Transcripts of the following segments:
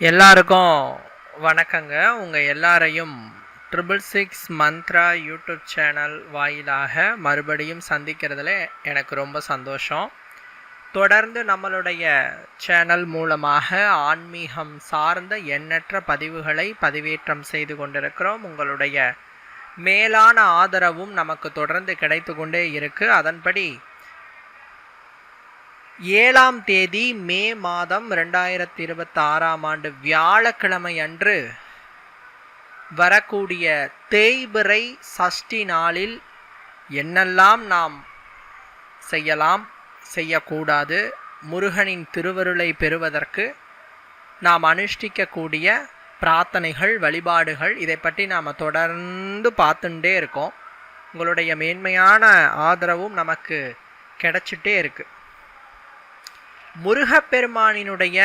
எல்லாருக்கும் வணக்கங்க. உங்கள் எல்லாரையும் 666 மந்த்ரா யூடியூப் சேனல் வாயிலாக மறுபடியும் சந்திக்கிறதுல எனக்கு ரொம்ப சந்தோஷம். தொடர்ந்து நம்மளுடைய சேனல் மூலமாக ஆன்மீகம் சார்ந்த எண்ணற்ற பதிவுகளை பதிவேற்றம் செய்து கொண்டிருக்கிறோம். உங்களுடைய மேலான ஆதரவும் நமக்கு தொடர்ந்து கிடைத்து கொண்டே இருக்குது. அதன்படி 7ஆம் தேதி மே மாதம் 2026ஆம் ஆண்டு வியாழக்கிழமை அன்று வரக்கூடிய தேய்பிறை சஷ்டி நாளில் என்னெல்லாம் நாம் செய்யலாம், செய்யக்கூடாது, முருகனின் திருவருளை பெறுவதற்கு நாம் அனுஷ்டிக்கக்கூடிய பிரார்த்தனைகள், வழிபாடுகள், இதை பற்றி நாம் தொடர்ந்து பார்த்துட்டே இருக்கோம். உங்களுடைய மேன்மையான ஆதரவும் நமக்கு கிடைச்சிட்டே இருக்குது. முருகப்பெருமானினுடைய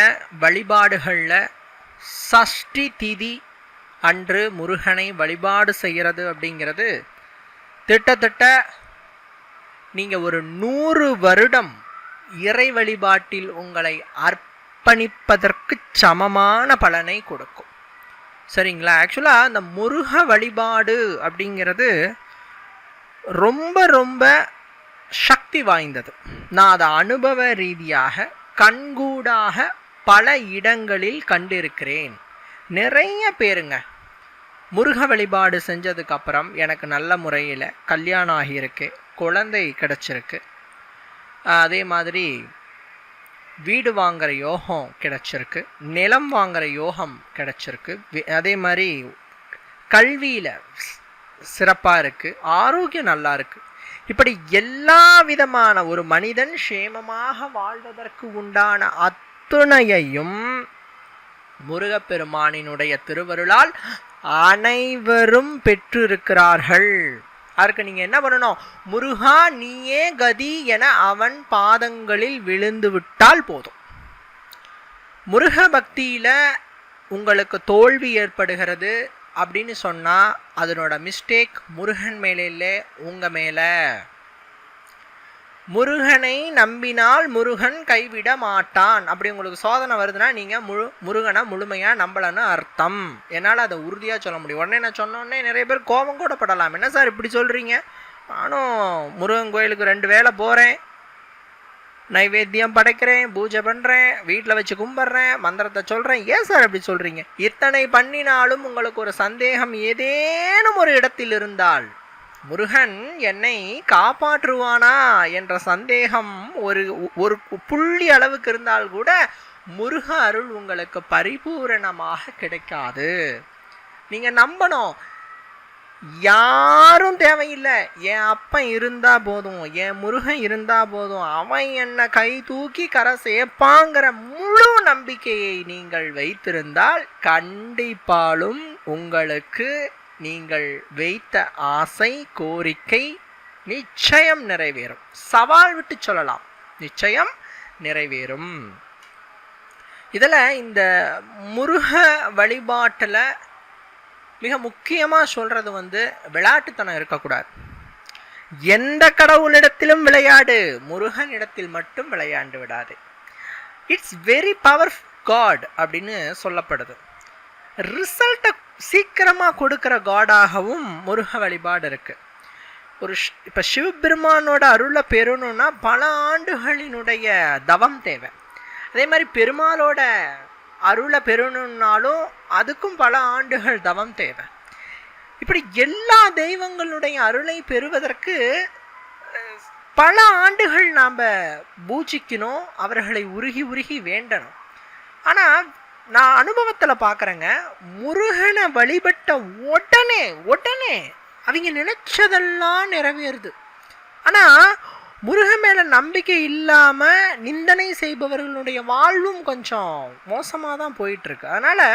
வழிபாடுகளில் சஷ்டி திதி அன்று முருகனை வழிபாடு செய்கிறது அப்படிங்கிறது திட்டத்தட்ட நீங்கள் ஒரு 100 வருடம் இறை வழிபாட்டில் உங்களை அர்ப்பணிப்பதற்கு சமமான பலனை கொடுக்கும். சரிங்களா? ஆக்சுவலாக அந்த முருக வழிபாடு அப்படிங்கிறது ரொம்ப ரொம்ப சக்தி வாய்ந்தது. நான் அதை அனுபவ ரீதியாக கண்கூடாக பல இடங்களில் கண்டிருக்கிறேன். நிறைய பேருங்க முருக வழிபாடு செஞ்சதுக்கப்புறம் எனக்கு நல்ல முறையில் கல்யாணம் ஆகியிருக்கு, குழந்தை கிடச்சிருக்கு, அதே மாதிரி வீடு வாங்குகிற யோகம் கிடச்சிருக்கு, நிலம் வாங்குகிற யோகம் கிடச்சிருக்கு, அதே மாதிரி கல்வியில் சிறப்பாக இருக்குது, ஆரோக்கியம் நல்லா இருக்குது. இப்படி எல்லா விதமான ஒரு மனிதன் சேமமாக வாழ்வதற்கு உண்டான அத்துணையையும் முருகப்பெருமானினுடைய திருவருளால் அனைவரும் பெற்றிருக்கிறார்கள். அதற்கு நீங்க என்ன பண்ணணும்? முருகா நீயே கதி என அவன் பாதங்களில் விழுந்து விட்டால் போதும். முருக பக்தியில உங்களுக்கு தோல்வி ஏற்படுகிறது அப்படின்னு சொன்னால் அதனோட மிஸ்டேக் முருகன் மேலே இல்லை, உங்கள் மேலே. முருகனை நம்பினால் முருகன் கைவிட மாட்டான். அப்படி உங்களுக்கு சோதனை வருதுன்னா நீங்கள் முருகனை முழுமையாக நம்பலன்னு அர்த்தம். என்னால் அதை உறுதியாக சொல்ல முடியும். உடனே நான் சொன்னோடனே நிறைய பேர் கோபம் கூட படலாம். என்ன சார் இப்படி சொல்கிறீங்க? நானும் முருகன் கோயிலுக்கு 2 வேளை போகிறேன், நைவேத்தியம் படைக்கிறேன், பூஜை பண்ணுறேன், வீட்டில் வச்சு கும்பிட்றேன், மந்திரத்தை சொல்கிறேன். ஏன் சார் அப்படி சொல்கிறீங்க? இத்தனை பண்ணினாலும் உங்களுக்கு ஒரு சந்தேகம் ஏதேனும் ஒரு இடத்தில் இருந்தால் முருகன் என்னை காப்பாற்றுவானா என்ற சந்தேகம் ஒரு புள்ளி அளவுக்கு இருந்தால் கூட முருக அருள் உங்களுக்கு பரிபூரணமாக கிடைக்காது. நீங்கள் நம்பணும். யாரும் தேவையில்லை, என் அப்பன் இருந்தா போதும், என் முருகன் இருந்தா போதும், அவன் என்னை கை தூக்கி கரை சேர்ப்பாங்கிற முழு நம்பிக்கையை நீங்கள் வைத்திருந்தால் கண்டிப்பாலும் உங்களுக்கு நீங்கள் வைத்த ஆசை, கோரிக்கை நிச்சயம் நிறைவேறும். சவால் விட்டு சொல்லலாம், நிச்சயம் நிறைவேறும். இதில் இந்த முருக வழிபாட்டில் மிக முக்கியமாக சொல்கிறது விளையாட்டுத்தனம் இருக்கக்கூடாது. எந்த கடவுளிடத்திலும் விளையாடு, முருகன் இடத்தில் மட்டும் விளையாண்டு விடாது. இட்ஸ் வெரி பவர்ஃபுல் காட் அப்படின்னு சொல்லப்படுது. ரிசல்ட்டை சீக்கிரமாக கொடுக்குற காடாகவும் முருக வழிபாடு இருக்குது. இப்போ சிவபெருமானோட அருளை பெறணும்னா பல ஆண்டுகளினுடைய தவம் தேவை. அதே மாதிரி பெருமாளோட அருளை பெறணும்னாலும் அதுக்கும் பல ஆண்டுகள் தவம் தேவை. இப்படி எல்லா தெய்வங்களுடைய அருளை பெறுவதற்கு பல ஆண்டுகள் நாம் பூஜிக்கணும், அவர்களை உருகி உருகி வேண்டணும். ஆனால் நான் அனுபவத்தில் பார்க்குறேங்க, முருகனை வழிபட்ட உடனே அவங்க நினைச்சதெல்லாம் நிறைவேறுது. ஆனால் முருகன் மேலே நம்பிக்கை இல்லாமல் நிந்தனை செய்பவர்களுடைய வாழ்வும் கொஞ்சம் மோசமாக தான் போயிட்டுருக்கு. அதனால்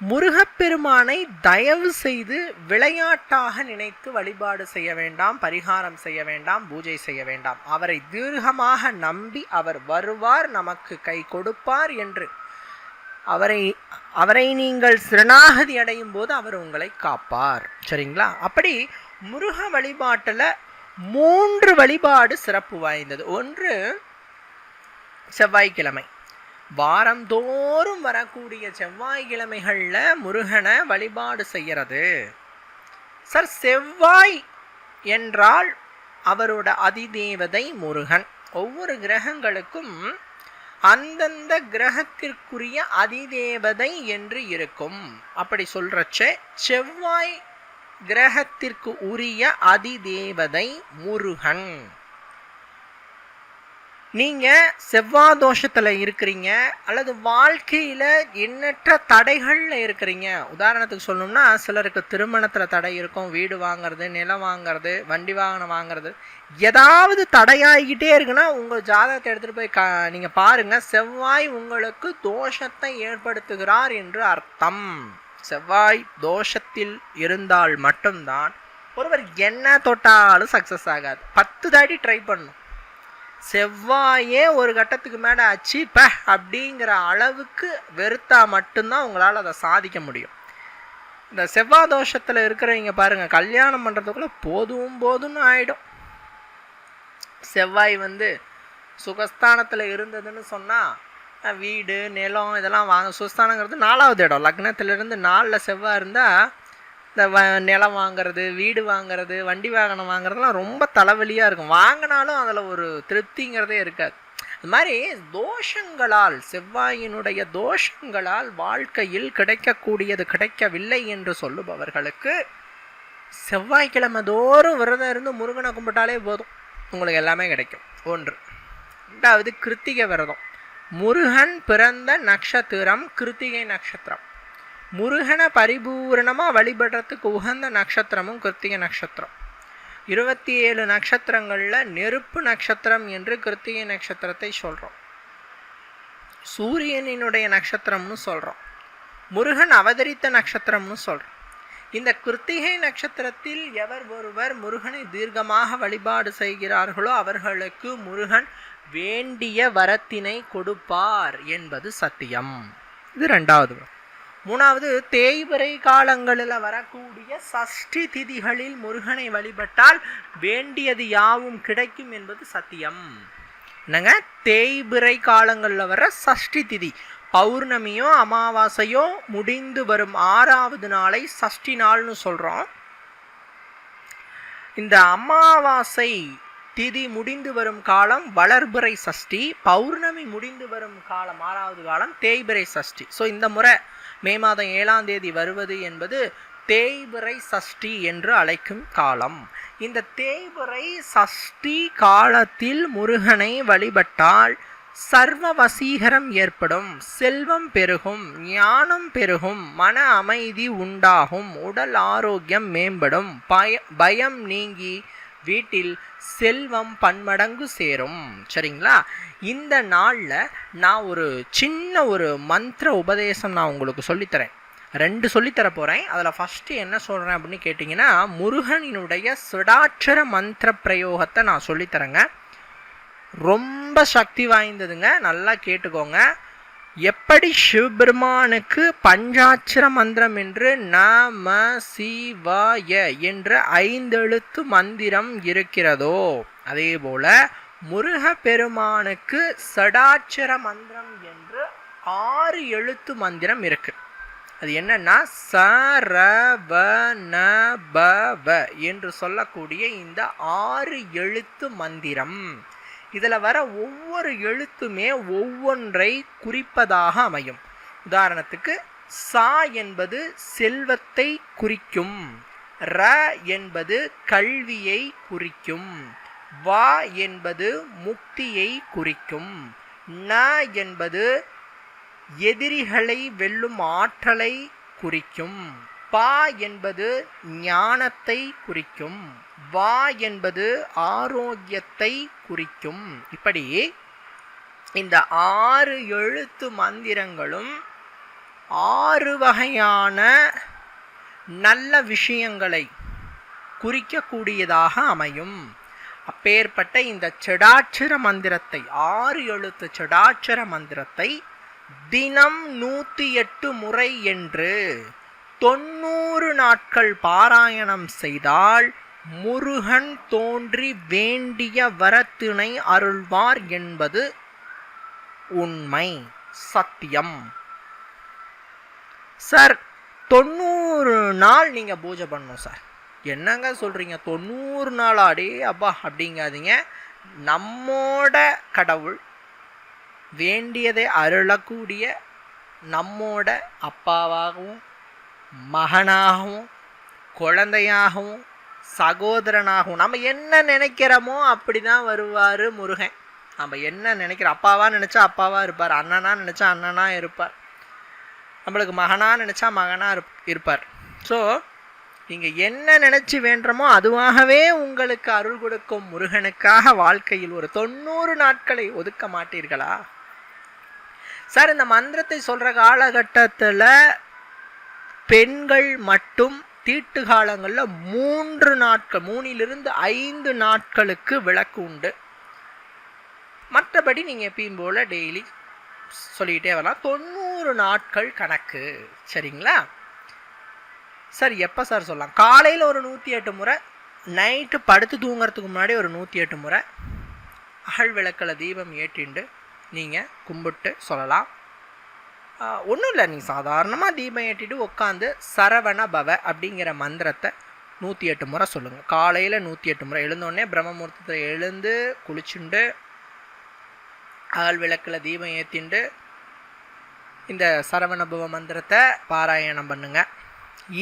முருகப்பெருமானை தயவு செய்து விளையாட்டாக நினைத்து வழிபாடு செய்ய வேண்டாம், பரிகாரம் செய்ய வேண்டாம், பூஜை செய்ய வேண்டாம். அவரை தீர்க்கமாக நம்பி அவர் வருவார், நமக்கு கை கொடுப்பார் என்று அவரை நீங்கள் சரணாகதி அடையும் போது அவர் உங்களை காப்பார். சரிங்களா? அப்படி முருக வழிபாட்டில் 3 வழிபாடு சிறப்பு வாய்ந்தது. ஒன்று செவ்வாய்க்கிழமை, வாரந்தோறும் வரக்கூடிய செவ்வாய்க்கிழமைகளில் முருகனை வழிபாடு செய்கிறது. சார், செவ்வாய் என்றால் அவரோட அதிதேவதை முருகன். ஒவ்வொரு கிரகங்களுக்கும் அந்தந்த கிரகத்திற்குரிய அதிதேவதை என்று இருக்கும். அப்படி சொல்றச்ச செவ்வாய் கிரகத்திற்கு உரிய அதிதேவதை முருகன். நீங்க செவ்வாய் தோஷத்துல இருக்கிறீங்க அல்லது வாழ்க்கையில எண்ணற்ற தடைகள்ல இருக்கிறீங்க. உதாரணத்துக்கு சொல்லணும்னா, சிலருக்கு திருமணத்துல தடை இருக்கும், வீடு வாங்குறது, நிலம் வாங்குறது, வண்டி வாகனம் வாங்குறது, ஏதாவது தடையாகிக்கிட்டே இருக்குன்னா உங்க ஜாதகத்தை எடுத்துட்டு போய் நீங்க பாருங்க. செவ்வாய் உங்களுக்கு தோஷத்தை ஏற்படுத்துகிறார் என்று அர்த்தம். செவ்வாய் தோஷத்தில் இருந்தால் மட்டும்தான் ஒருவர் என்ன தொட்டாலும் சக்சஸ் ஆகாது. 10 தாட்டி ட்ரை பண்ணும். செவ்வாயே ஒரு கட்டத்துக்கு மேலே அச்சு அப்படிங்கிற அளவுக்கு வெறுத்தா மட்டும்தான் உங்களால் அதை சாதிக்க முடியும். இந்த செவ்வாய் தோஷத்தில் இருக்கிறவங்க பாருங்கள், கல்யாணம் பண்ணுறதுக்குள்ள போதும்னு ஆகிடும். செவ்வாய் சுகஸ்தானத்தில் இருந்ததுன்னு சொன்னால் வீடு நிலம் இதெல்லாம் வாங்க. சுகஸ்தானங்கிறது 4வது இடம். லக்னத்திலிருந்து 4ல் செவ்வாய் இருந்தால் இந்த நிலம் வாங்கிறது, வீடு வாங்கிறது, வண்டி வாகனம் வாங்குறதுலாம் ரொம்ப தலைவலியாக இருக்கும். வாங்கினாலும் அதில் ஒரு திருப்திங்கிறதே இருக்காது. அது மாதிரி தோஷங்களால், செவ்வாயினுடைய தோஷங்களால் வாழ்க்கையில் கிடைக்கக்கூடியது கிடைக்கவில்லை என்று சொல்லுபவர்களுக்கு செவ்வாய்க்கிழமை தோறும் விரதம் இருந்து முருகனை கும்பிட்டாலே போதும், உங்களுக்கு எல்லாமே கிடைக்கும். 1. 2வது கிருத்திகை விரதம். முருகன் பிறந்த நட்சத்திரம் கிருத்திகை நட்சத்திரம். முருகனை பரிபூரணமாக வழிபடுறதுக்கு உகந்த நட்சத்திரமும் கிருத்திகை நட்சத்திரம். 27 நட்சத்திரங்களில் நெருப்பு நட்சத்திரம் என்று கிருத்திகை நட்சத்திரத்தை சொல்கிறோம். சூரியனினுடைய நட்சத்திரம்னு சொல்கிறோம். முருகன் அவதரித்த நட்சத்திரம்னு சொல்கிறோம். இந்த கிருத்திகை நட்சத்திரத்தில் எவர் ஒருவர் முருகனை தீர்க்கமாக வழிபாடு செய்கிறார்களோ அவர்களுக்கு முருகன் வேண்டிய வரத்தினை கொடுப்பார் என்பது சத்தியம். இது 2வது. 3வது, தேய்பிறை காலங்களில் வரக்கூடிய சஷ்டி திதிகளில் முருகனை வழிபட்டால் வேண்டியது யாவும் கிடைக்கும் என்பது சத்தியம். என்னங்க, தேய்பிறை காலங்களில் வர சஷ்டி திதி, பௌர்ணமியோ அமாவாசையோ முடிந்து வரும் 6வது நாளை சஷ்டி நாள்னு சொல்கிறோம். இந்த அமாவாசை திதி முடிந்து வரும் காலம் வளர்பிறை சஷ்டி, பௌர்ணமி முடிந்து வரும் காலம் 6வது காலம் தேய்பிறை சஷ்டி. ஸோ இந்த முறை மே மாதம் 7ஆம் தேதி வருவது என்பது தேய்பிறை சஷ்டி என்று அழைக்கும் காலம். இந்த தேய்பிறை சஷ்டி காலத்தில் முருகனை வழிபட்டால் சர்வ வசீகரம் ஏற்படும், செல்வம் பெருகும், ஞானம் பெருகும், மன அமைதி உண்டாகும், உடல் ஆரோக்கியம் மேம்படும், பயம் நீங்கி வீட்டில் செல்வம் பன்மடங்கு சேரும். சரிங்களா? இந்த நாளில் நான் ஒரு சின்ன மந்திர உபதேசம் நான் உங்களுக்கு சொல்லித்தரேன். 2 சொல்லித்தர போகிறேன். அதில் ஃபஸ்ட்டு என்ன சொல்கிறேன் அப்படின்னு கேட்டிங்கன்னா, முருகனினுடைய சுடாட்சர மந்திர பிரயோகத்தை நான் சொல்லித்தரேங்க. ரொம்ப சக்தி வாய்ந்ததுங்க, நல்லா கேட்டுக்கோங்க. எப்படி சிவபெருமானுக்கு பஞ்சாட்சர மந்திரம் என்று நம சிவாய என்ற 5 எழுத்து மந்திரம் இருக்கிறதோ, அதே போல முருகப்பெருமானுக்கு சடாட்சர மந்திரம் என்று 6 எழுத்து மந்திரம் இருக்கு. அது என்னன்னா சரவணபவ என்று சொல்லக்கூடிய இந்த 6 எழுத்து மந்திரம். இதில் வர ஒவ்வொரு எழுத்துமே ஒவ்வொன்றை குறிப்பதாக அமையும். உதாரணத்துக்கு சா என்பது செல்வத்தை குறிக்கும், ர என்பது கல்வியை குறிக்கும், வா என்பது முக்தியை குறிக்கும், ந என்பது எதிரிகளை வெல்லும் ஆற்றலை குறிக்கும், பா என்பது ஞானத்தை குறிக்கும், வா என்பது ஆரோக்கியத்தை குறிக்கும். இப்படி இந்த 6 எழுத்து மந்திரங்களும் 6 வகையான நல்ல விஷயங்களை குறிக்கக்கூடியதாக அமையும். அப்பேற்பட்ட இந்த செடாட்சர மந்திரத்தை, 6 எழுத்து செடாட்சர மந்திரத்தை தினம் 108 முறை என்று 90 நாட்கள் பாராயணம் செய்தால் முருகன் தோன்றி வேண்டிய வரத்தினை அருள்வார் என்பது உண்மை. சத்தியம். சார் 90 நாள் நீங்கள் பூஜை பண்ணணும் சார். என்னங்க சொல்கிறீங்க 90 நாள் ஆடி அப்பா அப்படிங்காதீங்க. நம்மோட கடவுள் வேண்டியதை அருளக்கூடிய நம்மோட அப்பாவாகவும் மகனாகவும் குழந்தையாகவும் சகோதரனாகவும் நம்ம என்ன நினைக்கிறோமோ அப்படி தான் வருவார் முருகன். நம்ம என்ன நினைக்கிறோம், அப்பாவாக நினச்சா அப்பாவாக இருப்பார், அண்ணனா நினச்சா அண்ணனாக இருப்பார், நம்மளுக்கு மகனாக நினச்சா மகனாக இருப்பார். ஸோ நீங்கள் என்ன நினச்சி வேண்டுமோ அதுவாகவே உங்களுக்கு அருள் கொடுக்கும் முருகனுக்காக வாழ்க்கையில் ஒரு 90 நாட்களை ஒதுக்க மாட்டீர்களா சார்? இந்த மந்திரத்தை சொல்கிற காலகட்டத்தில் பெண்கள் மட்டும் தீட்டு காலங்களில் 3 நாட்கள் 3லிருந்து 5 நாட்களுக்கு விளக்கு உண்டு. மற்றபடி நீங்கள் எப்பயும் போல் டெய்லி சொல்லிக்கிட்டே வரலாம். 90 நாட்கள் கணக்கு. சரிங்களா சார்? எப்போ சார் சொல்லலாம்? காலையில் ஒரு 108 முறை, நைட்டு படுத்து தூங்கிறதுக்கு முன்னாடி ஒரு 108 முறை அகல் விளக்கில் தீபம் ஏற்றிண்டு நீங்கள் கும்பிட்டு சொல்லலாம். ஒன்றும் இல்லை, நீங்கள் சாதாரணமாக தீபம் ஏற்றிட்டு உட்காந்து சரவண பவ அப்படிங்கிற மந்திரத்தை 108 முறை சொல்லுங்கள். காலையில் 108 முறை எழுந்தோடனே பிரம்மமுகூர்த்தத்தில் எழுந்து குளிச்சுண்டு அகல் விளக்கில் தீபம் ஏற்றிண்டு இந்த சரவணபவ மந்திரத்தை பாராயணம் பண்ணுங்க.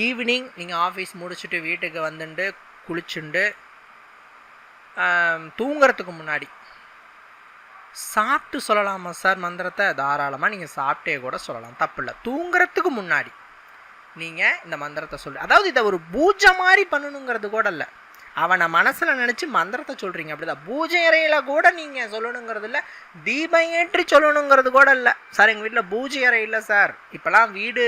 ஈவினிங் நீங்கள் ஆஃபீஸ் முடிச்சுட்டு வீட்டுக்கு வந்துட்டு குளிச்சுண்டு தூங்கிறதுக்கு முன்னாடி சாப்பிட்டு சொல்லலாமா சார் மந்திரத்தை? தாராளமாக நீங்கள் சாப்பிட்டே கூட சொல்லலாம், தப்பு இல்லை. தூங்கிறதுக்கு முன்னாடி நீங்கள் இந்த மந்திரத்தை சொல்லு. அதாவது இதை ஒரு பூஜை மாதிரி பண்ணணுங்கிறது கூட இல்லை, அவனை மனசில் நினச்சி மந்திரத்தை சொல்கிறீங்க, அப்படிதான். பூஜை அறையில் கூட நீங்கள் சொல்லணுங்கிறது இல்லை, தீபம் ஏற்றி சொல்லணுங்கிறது கூட இல்லை. சார் எங்கள் வீட்டில் பூஜை அறை இல்லை சார். இப்போலாம் வீடு,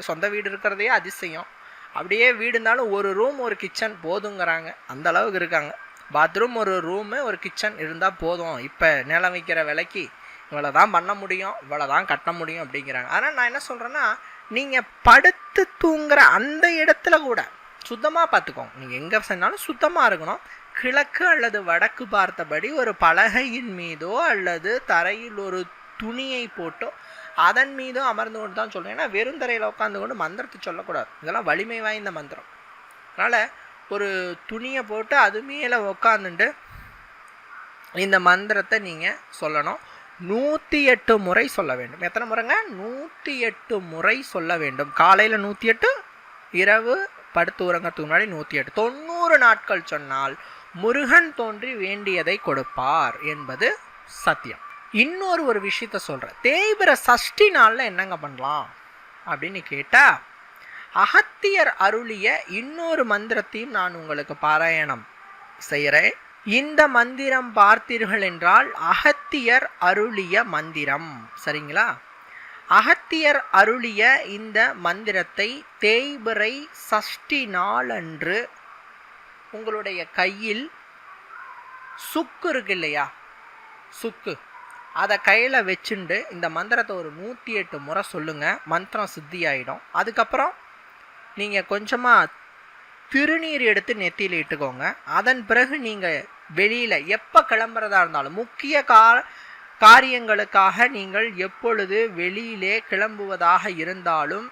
சொந்த வீடு இருக்கிறதையே அதிசயம். அப்படியே வீடு இருந்தாலும் ஒரு ரூம் ஒரு கிச்சன் போதுங்கிறாங்க, அந்த அளவுக்கு இருக்காங்க. பாத்ரூம் ஒரு ரூமு ஒரு கிச்சன் இருந்தால் போதும், இப்போ நிலம் வைக்கிற விலைக்கு இவ்வளோ தான் பண்ண முடியும், இவ்வளோ தான் கட்ட முடியும் அப்படிங்கிறாங்க. ஆனால் நான் என்ன சொல்கிறேன்னா, நீங்கள் படுத்து தூங்குற அந்த இடத்துல கூட சுத்தமாக பார்த்துக்கோங்க. நீங்கள் எங்கே செஞ்சாலும் சுத்தமாக இருக்கணும். கிழக்கு அல்லது வடக்கு பார்த்தபடி ஒரு பலகையின் மீதோ அல்லது தரையில் ஒரு துணியை போட்டோ அதன் மீதோ அமர்ந்து கொண்டு தான் சொல்லணும். ஏன்னா வெறும் தரையில் உட்காந்து கொண்டு மந்திரத்தை சொல்லக்கூடாது, இதெல்லாம் வலிமை வாய்ந்த மந்திரம். அதனால் ஒரு துணியை போட்டு அது மேலே உக்காந்துட்டு இந்த மந்திரத்தை நீங்கள் சொல்லணும். 108 முறை சொல்ல வேண்டும். எத்தனை முறைங்க? 108 முறை சொல்ல வேண்டும். காலையில் 108, இரவு படுத்து உறங்கிறதுக்கு முன்னாடி 108. 90 நாட்கள் சொன்னால் முருகன் தோன்றி வேண்டியதை கொடுப்பார் என்பது சத்தியம். இன்னொரு ஒரு விஷயத்த சொல்கிறேன். தேய்பிர சஷ்டி நாளில் என்னங்க பண்ணலாம் அப்படின்னு கேட்டால், அகத்தியர் அருளிய இன்னொரு மந்திரத்தையும் நான் உங்களுக்கு பாராயணம் செய்கிறேன். இந்த மந்திரம் பார்த்தீர்கள் என்றால் அகத்தியர் அருளிய மந்திரம். சரிங்களா? அகத்தியர் அருளிய இந்த மந்திரத்தை தேய்பிறை சஷ்டி நாளன்று உங்களுடைய கையில் சுக்கு இருக்கு இல்லையா, சுக்கு, அதை கையில் வச்சுண்டு இந்த மந்திரத்தை ஒரு 108 முறை சொல்லுங்கள். மந்திரம் சித்தி ஆகிடும். அதுக்கப்புறம் நீங்கள் கொஞ்சமாக திருநீர் எடுத்து நெத்தியில் இட்டுக்கோங்க. அதன் பிறகு நீங்கள் வெளியில் எப்போ கிளம்புறதா இருந்தாலும், முக்கிய காரியங்களுக்காக நீங்கள் எப்பொழுது வெளியிலே கிளம்புவதாக இருந்தாலும்,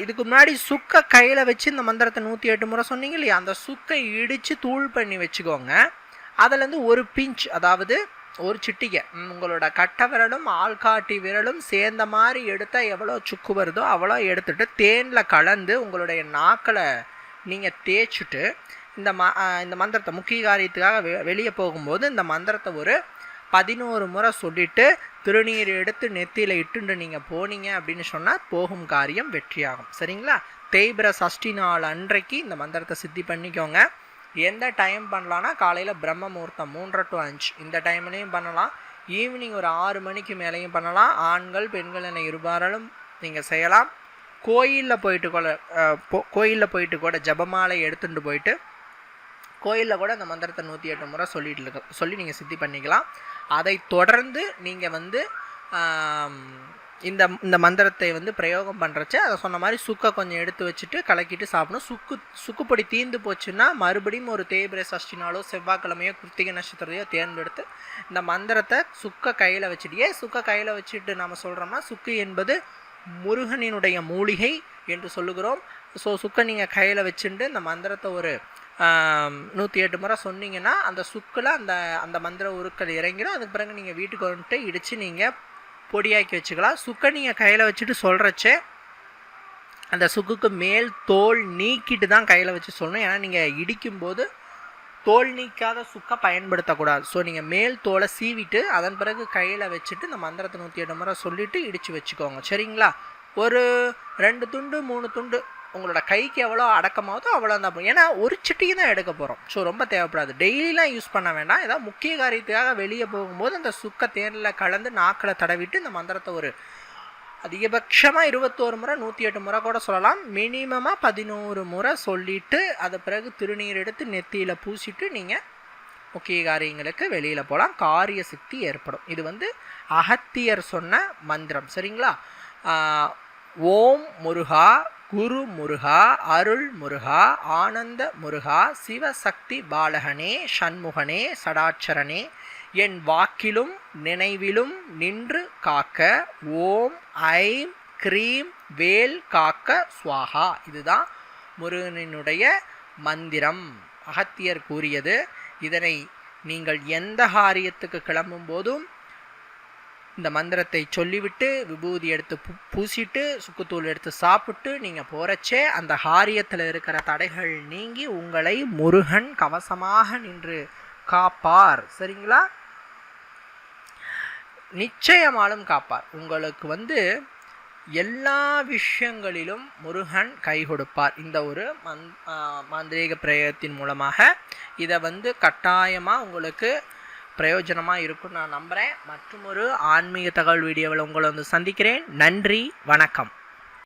இதுக்கு முன்னாடி சுக்கை கையில் வச்சு இந்த மந்திரத்தை 108 முறை சொன்னீங்க இல்லையா, அந்த சுக்கை இடித்து தூள் பண்ணி வச்சுக்கோங்க. அதுலேருந்து ஒரு பிஞ்ச், அதாவது ஒரு சிட்டிகை, உங்களோட கட்டை விரலும் ஆள்காட்டி விரலும் சேர்ந்த மாதிரி எடுத்தால் எவ்வளோ சுக்கு வருதோ அவ்வளோ எடுத்துகிட்டு தேனில் கலந்து உங்களுடைய நாக்கில் நீங்கள் தேய்ச்சிட்டு இந்த மந்திரத்தை முக்கிய காரியத்துக்காக வெளியே போகும்போது இந்த மந்திரத்தை ஒரு 11 முறை சொல்லிவிட்டு திருநீர் எடுத்து நெத்தியில் இட்டுண்டு நீங்கள் போனீங்க அப்படின்னு சொன்னால் போகும் காரியம் வெற்றியாகும். சரிங்களா? தேய்பிர சஷ்டி நாள் அன்றைக்கு இந்த மந்திரத்தை சித்தி பண்ணிக்கோங்க. எந்த டைம் பண்ணலான்னா, காலையில் பிரம்ம முகூர்த்தம் 3 to 5 இந்த டைம்லேயும் பண்ணலாம், ஈவினிங் ஒரு 6 மணிக்கு மேலேயும் பண்ணலாம். ஆண்கள் பெண்கள் என இருபாராலும் நீங்கள் செய்யலாம். கோயிலில் போயிட்டு கூட ஜபமாலை எடுத்துகிட்டு போயிட்டு கோயிலில் கூட அந்த மந்திரத்தை 108 முறை சொல்லி நீங்கள் சித்தி பண்ணிக்கலாம். அதை தொடர்ந்து நீங்கள் இந்த இந்த மந்திரத்தை வந்து பிரயோகம் பண்ணுறச்சு அதை சொன்ன மாதிரி சுக்கை கொஞ்சம் எடுத்து வச்சுட்டு கலக்கிட்டு சாப்பிடணும். சுக்குப்பொடி தீர்ந்து போச்சுன்னா மறுபடியும் ஒரு தேய்பிரை சஷ்டி நாளோ செவ்வாய்க்கிழமையோ கிருத்திகை நட்சத்திரத்தையோ தேர்ந்தெடுத்து இந்த மந்திரத்தை சுக்கை கையில் வச்சுட்டு, ஏன் சுக்கை கையில் வச்சுட்டு நம்ம சொல்கிறோம்னா சுக்கு என்பது முருகனினுடைய மூலிகை என்று சொல்லுகிறோம். ஸோ சுக்கை நீங்கள் கையில் வச்சுட்டு இந்த மந்திரத்தை ஒரு 108 முறை சொன்னீங்கன்னா அந்த சுக்கில் அந்த அந்த மந்திர உருக்கள் இறங்கிடும். அதுக்கு பிறகு நீங்கள் வீட்டுக்கு வந்துட்டு இடித்து நீங்கள் பொடியாக்கி வச்சுக்கலாம். சுக்கை நீங்கள் கையில் வச்சுட்டு சொல்கிறச்சே அந்த சுக்குக்கு மேல் தோல் நீக்கிட்டு தான் கையில் வச்சு சொல்லணும். ஏன்னா நீங்கள் இடிக்கும்போது தோல் நீக்காத சுக்கை பயன்படுத்தக்கூடாது. ஸோ நீங்கள் மேல் தோலை சீவிட்டு அதன் பிறகு கையில் வச்சுட்டு இந்த மந்திரத்தை 108 முறை சொல்லிவிட்டு இடித்து வச்சுக்கோங்க. சரிங்களா? ஒரு 2 துண்டு 3 துண்டு உங்களோட கைக்கு எவ்வளோ அடக்கமாகுதோ அவ்வளோ தான். ஏன்னா ஒரு சிட்டிக்கு தான் எடுக்க போகிறோம். ஸோ ரொம்ப தேவைப்படாது. டெய்லிலாம் யூஸ் பண்ண வேண்டாம். ஏதாவது முக்கிய காரியத்துக்காக வெளியே போகும்போது அந்த சுக்கை தேனில் கலந்து நாக்கில் தடவிட்டு இந்த மந்திரத்தை ஒரு அதிகபட்சமாக 21 முறை 108 முறை கூட சொல்லலாம். மினிமமாக 11 முறை சொல்லிவிட்டு அதை பிறகு திருநீர் எடுத்து நெத்தியில் பூசிட்டு நீங்கள் முக்கிய காரியங்களுக்கு வெளியில் போகலாம். காரிய சக்தி ஏற்படும். இது வந்து அகத்தியர் சொன்ன மந்திரம். சரிங்களா? ஓம் முருகா, குரு முருகா, அருள் முருகா, ஆனந்த முருகா, சிவசக்தி பாலகனே, சண்முகனே, சடாட்சரனே, என் வாக்கிலும் நினைவிலும் நின்று காக்க ஓம் ஐம் க்ரீம் வேல் காக்க ஸ்வாஹா. இதுதான் முருகனினுடைய மந்திரம். அகத்தியர் கூறியது. இதனை நீங்கள் எந்த காரியத்துக்கு கிளம்பும் போதும் இந்த மந்திரத்தை சொல்லிவிட்டு விபூதி எடுத்து பூசிட்டு சுக்குத்தூள் எடுத்து சாப்பிட்டு நீங்கள் போகிறச்சே அந்த காரியத்தில் இருக்கிற தடைகள் நீங்கி உங்களை முருகன் கவசமாக நின்று காப்பார். சரிங்களா? நிச்சயமாலும் காப்பார். உங்களுக்கு வந்து எல்லா விஷயங்களிலும் முருகன் கை கொடுப்பார். இந்த ஒரு மாந்திரீக பிரயோகத்தின் மூலமாக இதை வந்து கட்டாயமாக உங்களுக்கு பிரயோஜனமாக இருக்கும்னு நான் நம்புகிறேன். மற்றும் ஒரு ஆன்மீக தகவல் வீடியோவில் உங்களை வந்து சந்திக்கிறேன். நன்றி, வணக்கம்.